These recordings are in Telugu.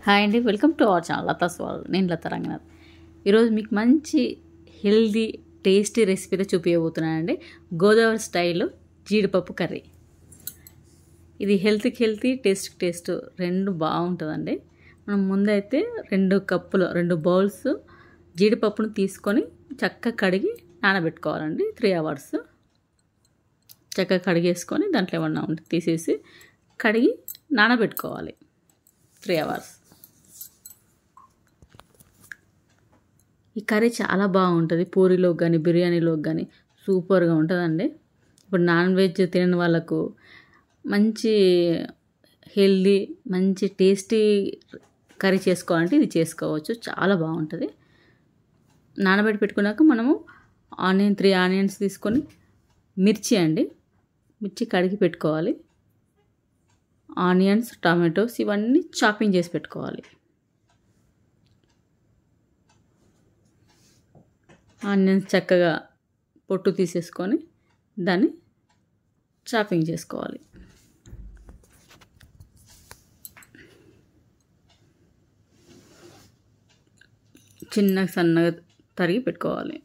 హాయ్ అండి, welcome to our channel Latha's world. నేను లత రంగనాథ్. ఈరోజు మీకు మంచి హెల్దీ టేస్టీ రెసిపీతో చూపించబోతున్నానండి. గోదావరి స్టైల్ జీడిపప్పు కర్రీ. ఇది హెల్త్కి హెల్తీ, టేస్ట్కి టేస్ట్ రెండు బాగుంటుందండి. మనం ముందైతే 2 బౌల్స్ జీడిపప్పును తీసుకొని చక్కగా కడిగి నానబెట్టుకోవాలండి. 3 hours చక్కగా కడిగేసుకొని దాంట్లో ఏమన్నా ఉంటే తీసేసి కడిగి నానబెట్టుకోవాలి 3 hours. ఈ కర్రీ చాలా బాగుంటుంది. పూరీలోకి కానీ బిర్యానీలోకి కానీ సూపర్గా ఉంటుందండి. ఇప్పుడు నాన్ వెజ్ తినని వాళ్ళకు మంచి హెల్దీ, మంచి టేస్టీ కర్రీ చేసుకోవాలంటే ఇది చేసుకోవచ్చు. చాలా బాగుంటుంది. నానబెట్టి పెట్టుకున్నాక మనము 3 ఆనియన్స్ తీసుకొని మిర్చి కడిగి పెట్టుకోవాలి. ఆనియన్స్, టమాటోస్ ఇవన్నీ చాపింగ్ చేసి పెట్టుకోవాలి. ఆనియన్స్ చక్కగా పొట్టు తీసేసుకొని దాన్ని చాపింగ్ చేసుకోవాలి. చిన్నగా సన్నగా తరిగి పెట్టుకోవాలి.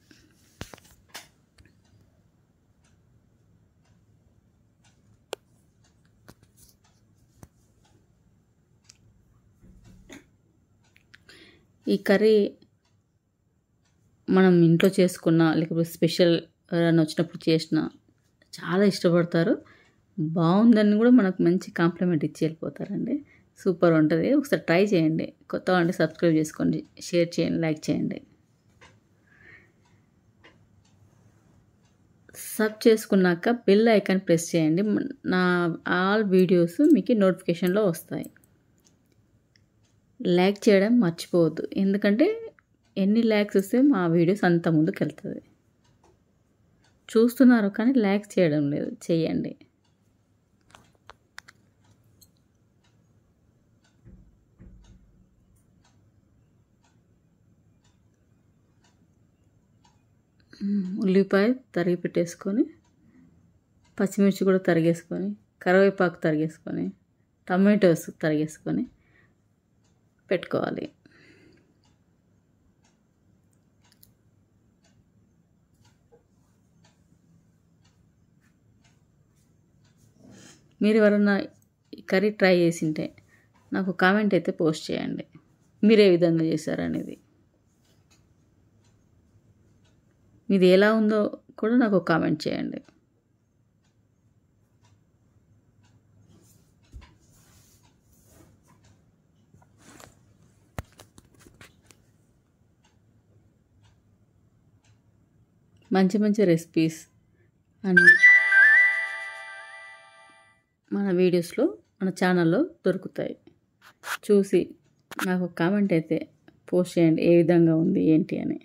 ఈ కర్రీ మనం ఇంట్లో చేసుకున్న లేకపోతే స్పెషల్ ఎవరైనా వచ్చినప్పుడు చేసిన చాలా ఇష్టపడతారు. బాగుందని కూడా మనకు మంచి కాంప్లిమెంట్ ఇచ్చి వెళ్ళిపోతారండి. సూపర్ ఉంటుంది. ఒకసారి ట్రై చేయండి. కొత్త అంటే సబ్స్క్రైబ్ చేసుకోండి, షేర్ చేయండి, లైక్ చేయండి. సబ్ చేసుకున్నాక బెల్ ఐకాన్ ప్రెస్ చేయండి. నా ఆల్ వీడియోస్ మీకు నోటిఫికేషన్లో వస్తాయి. లైక్ చేయడం మర్చిపోవద్దు, ఎందుకంటే ఎన్ని లైక్స్ వస్తే మా వీడియోస్ అంత ముందుకు వెళ్తుంది. చూస్తున్నారు కానీ లైక్ చేయడం లేదు, చేయండి. ఉల్లిపాయ తరిగి పెట్టేసుకొని, పచ్చిమిర్చి కూడా తరిగేసుకొని, కరివేపాకు తరిగేసుకొని, టమాటోస్ తరిగేసుకొని పెట్టుకోవాలి. మీరు ఎవరన్నా ఈ కర్రీ ట్రై చేసింటే నాకు కామెంట్ అయితే పోస్ట్ చేయండి. మీరు ఏ విధంగా చేశారనేది, మీది ఎలా ఉందో కూడా నాకు కామెంట్ చేయండి. మంచి మంచి రెసిపీస్ అన్నీ మన వీడియోస్లో, మన ఛానల్లో దొరుకుతాయి. చూసి నాకు కామెంట్ అయితే పోస్ట్ చేయండి, ఏ విధంగా ఉంది ఏంటి అని.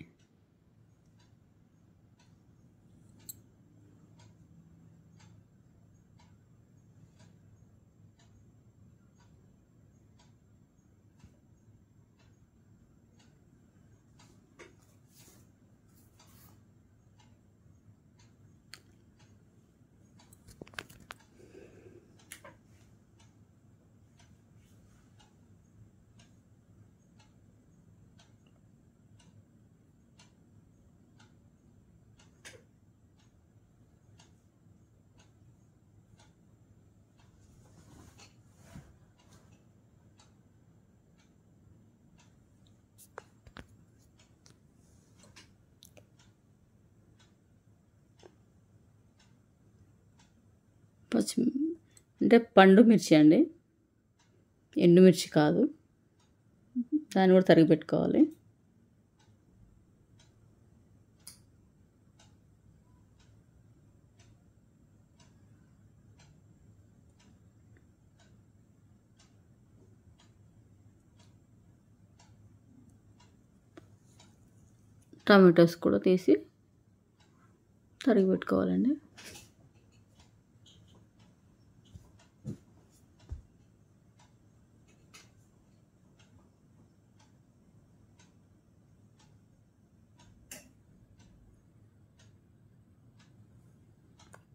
అంటే పండు మిర్చి అండి, ఎండుమిర్చి కాదు. దాన్ని కూడా తరిగి పెట్టుకోవాలి. టమాటోస్ కూడా తీసి తరిగి పెట్టుకోవాలండి.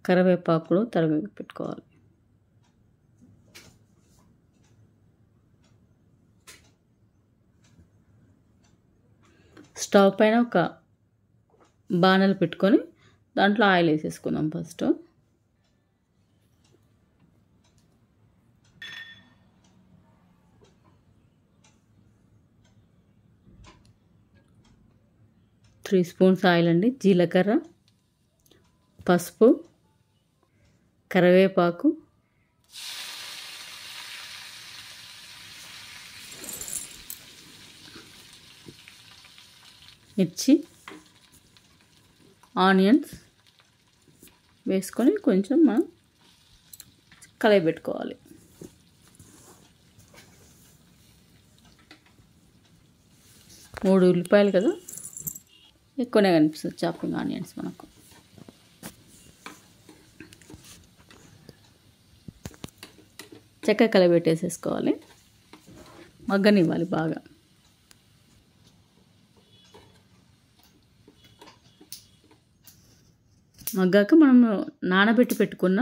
కరివేపాకు కూడా తరిగి పెట్టుకోవాలి. స్టవ్ పైన ఒక బాణలు పెట్టుకొని దాంట్లో ఆయిల్ వేసేసుకుందాం ఫస్ట్. త్రీ స్పూన్స్ ఆయిల్ అండి. జీలకర్ర, పసుపు, కరివేపాకు, మిర్చి, ఆనియన్స్ వేసుకొని కొంచెం మనం కలయబెట్టుకోవాలి. మూడు ఉల్లిపాయలు కదా, ఎక్కువనే కనిపిస్తుంది చాపింగ్ ఆనియన్స్ మనకు. చక్కగా కలబెట్టేసేసుకోవాలి, మగ్గనివ్వాలి బాగా. మగ్గాక మనం నానబెట్టి పెట్టుకున్న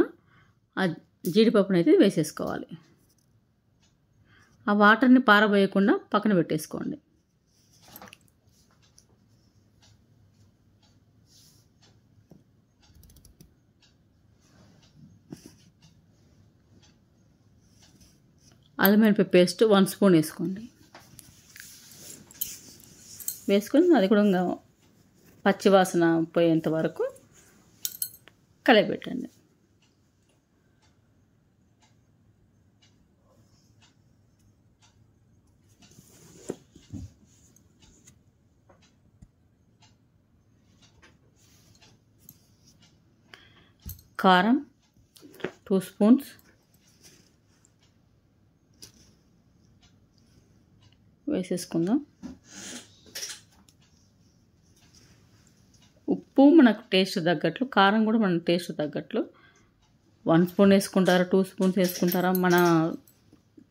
ఆ జీడిపప్పును అయితే వేసేసుకోవాలి. ఆ వాటర్ని పారబోయకుండా పక్కన పెట్టేసుకోండి. అల్లం వెల్లుల్లి పేస్ట్ 1 స్పూన్ వేసుకోండి. వేసుకొని అది కూడా పచ్చివాసన పోయేంత వరకు కలయబెట్టండి. కారం 2 స్పూన్స్ వేసేసుకుందాం. ఉప్పు మనకు టేస్ట్ తగ్గట్లు, కారం కూడా మన టేస్ట్ తగ్గట్లు 1 స్పూన్ వేసుకుంటారా, 2 స్పూన్స్ వేసుకుంటారా, మన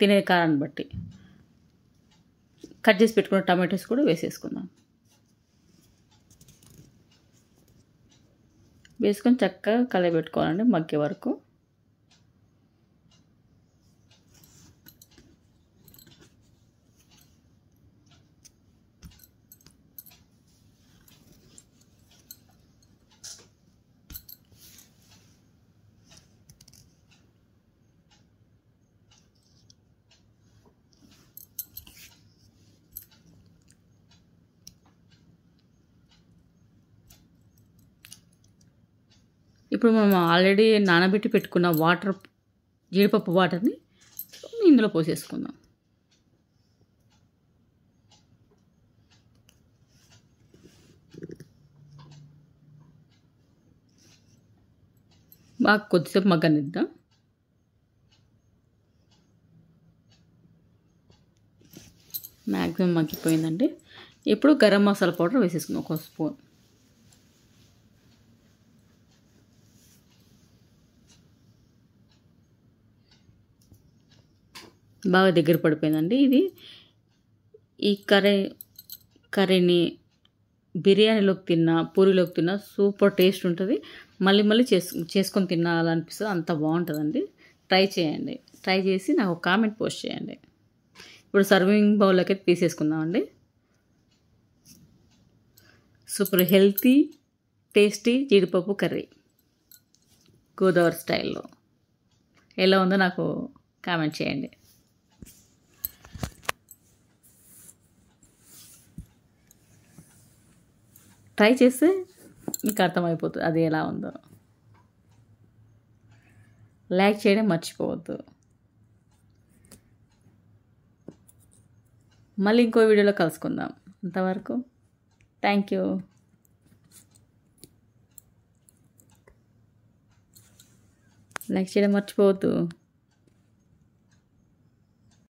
తినే కారాన్ని బట్టి. కట్ చేసి పెట్టుకున్న టమాటోస్ కూడా వేసేసుకుందాం. వేసుకొని చక్కగా కలయబెట్టుకోవాలండి మగ్గే వరకు. ఇప్పుడు మనం ఆల్రెడీ నానబెట్టి పెట్టుకున్న జీడిపప్పు వాటర్ని ఇందులో పోసేసుకుందాం. బాగా కొద్దిసేపు మగ్గనిద్దాం. మ్యాక్సిమం మగ్గిపోయిందండి. ఇప్పుడు గరం మసాలా పౌడర్ వేసేసుకుందాం 1 స్పూన్. బాగా దగ్గర పడిపోయిందండి. ఇది ఈ కర్రీని బిర్యానీలోకి తిన్నా, పూరీలోకి తిన్నా సూపర్ టేస్ట్ ఉంటుంది. మళ్ళీ మళ్ళీ చేసుకొని తినాలనిపిస్తుంది, అంత బాగుంటుందండి. ట్రై చేయండి. ట్రై చేసి నాకు ఒక కామెంట్ పోస్ట్ చేయండి. ఇప్పుడు సర్వింగ్ బౌల్లోకి అయితే తీసేసుకుందామండి. సూపర్ హెల్తీ టేస్టీ జీడిపప్పు కర్రీ గోదావరి స్టైల్లో ఎలా ఉందో నాకు కామెంట్ చేయండి. ట్రై చేస్తే మీకు అర్థమైపోతుంది అది ఎలా ఉందో. లైక్ చేయడం మర్చిపోవద్దు. మళ్ళీ ఇంకో వీడియోలో కలుసుకుందాం. అంతవరకు థ్యాంక్ యూ. లైక్ చేయడం మర్చిపోవద్దు.